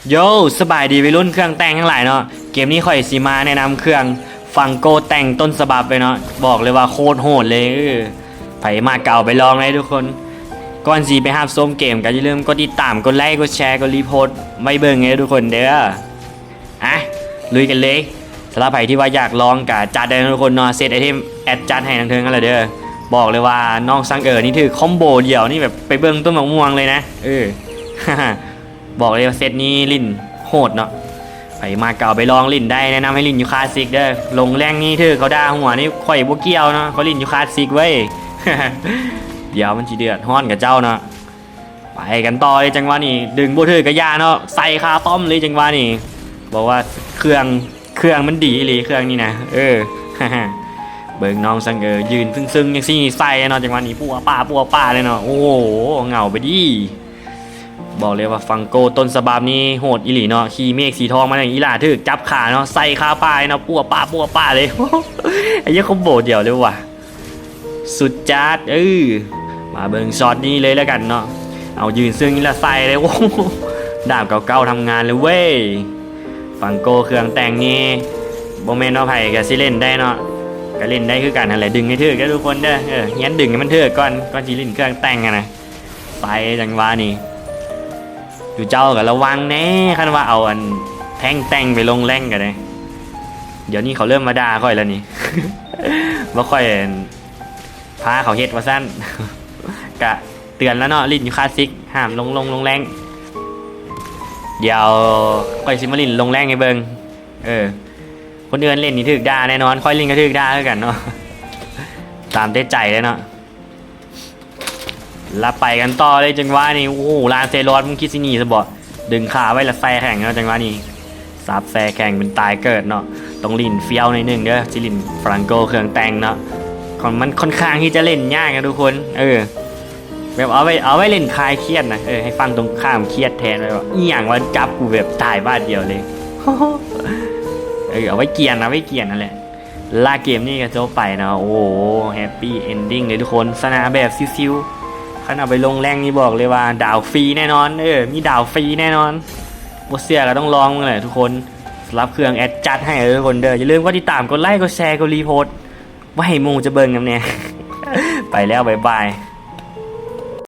โยสบายดีวัยรุ่นเครื่องแต่งทั้งหลายเนาะเกมนี้ข่อยสีมาแนะนำเครื่องฟังโกแต่งต้นฉบับไปเนาะบอกเลยว่าโคตรโหดเลยไผมาเก่าไปลองเลยทุกคนก่อนสีไปหาส้มเกมก็อย่าลืมกดติดตามกดไลค์กดแชร์กดรีโพสต์ไว้เบิ่งให้ทุกคนเด้ออ่ะลุยกันเลยสำหรับไผที่ว่าอยากลองกะจัดได้ทุกคนเนาะเซตไอเทมแอดจัดให้ทั้งเทิงกันเลยเด้อบอกเลยว่าน้องซังนี่ถือคอมโบเดียวนี่แบบไปเบิ่งต้นมะม่วงเลยนะบอกเลยว่าเซตนี้ลิ้นโหดเนาะไปมาเก่าไปลองลิ้นได้แนะนำให้ลิ้นอยู่คลาสสิกเด้อลงแรงนี่ถือเขาด่าหัวนี่ข่อยบ่เกี่ยวเนาะเขาลิ้นอยู่คลาสสิกเว้ย เดี๋ยวมันจีเดือดฮ้อนกับเจ้าเนาะไปกันต่อเลยจังหวะนี้ดึงบ่ถือกระยาเนาะใส่คาต้อมเลยจังหวะนี้บอกว่าเครื่องมันดีเลยเครื่องนี่นะเบิ่งน้องซังยืนซึ้งๆอย่างซี่ใส่เนาะจังหวะนี้ปัวป้าเลยเนาะโอ้โหเหงาไปดิบอกเลยว่าฟังโกต้นฉบับนี้โหดอีหลีเนาะขี่เมฆสีทองมาอย่างอีหล่าถึกจับขาเนาะใส่คาปลายเนาะปัวป้าเลย ไอ้ยี่คอมโบเดียวเลยว่ะสุดจัดมาเบิ่งช็อตนี้เลยแล้วกันเนาะเอายืนซึ่งนี่ละใส่เลยโอ้ดาบเก่าๆทำงานเลยเว้ยฟังโกเครื่องแต่งนี่โมเมนต์เอาไผ่กับซิเล่นได้เนาะก็เล่นได้คือกันอะไรดึงให้ถือก็ทุกคนเด้องั้นดึงให้มันถือก่อนจีเล่นเครื่องแต่งกันนะใส่จังหวะนี้อยู่เจ้ากับระวังแน่คันว่าเอาอันแท่งแต่งไปลงแรงกันเลยเดี๋ยวนี้เขาเริ่มมาด่าค่อยแล้วนี่ ว่าค่อยพาเขาเฮ็ดว่าสั้น กะเตือนแล้วเนาะลิ้นอยู่คลาสสิกห้ามลงแรงเดี๋ยวค่อยซิมาลิ้นลงแรงให้เบิ่งคนอื่นเล่นนี่ถึกด่าแน่นอนค่อยลิ้นก็ถึกด่าคือกันเนาะ ตามได้ใจเลยเนาะแล้วไปกันต่อเลยจังหวะนี้โอ้โหลานเซรอสมึงคิดสิหนีซะบ่ดึงขาไว้ละแซ่แข่งเนาะจังหวะนี้ซับแซ่แข่งเป็นตายเกิดเนาะต้องลิ้นเฟี้ยวในหนึ่งเด้อจิลินฟรังโกเครื่องแต่งเนาะมันค่อนข้างที่จะเล่นยากนะทุกคนแบบเอาไว้เล่นคลายเครียดนะให้ฟังตรงข้ามเครียดแทนเลยว่าอีหยังวันจับกูแบบตายบ้านเดียวเลย เอาไว้เกียนนั่นแหละลาเกมนี่ก็จบไปนะโอ้โหแฮปปี้เอนดิ้งเลยทุกคนสนาแบบซิวๆขนาดไปลงแรงนี่บอกเลยว่าดาวฟรีแน่นอนมีดาวฟรีแน่นอนบทเสียก็ต้องลองเลยทุกคนรับเครื่องแอดจัดให้ทุกคนอย่าลืมกดติดตามกดไลค์กดแชร์กดรีโพสต์ว่าให้มูจะเบิ่งกันเนี่ย ไปแล้วบ๊ายบาย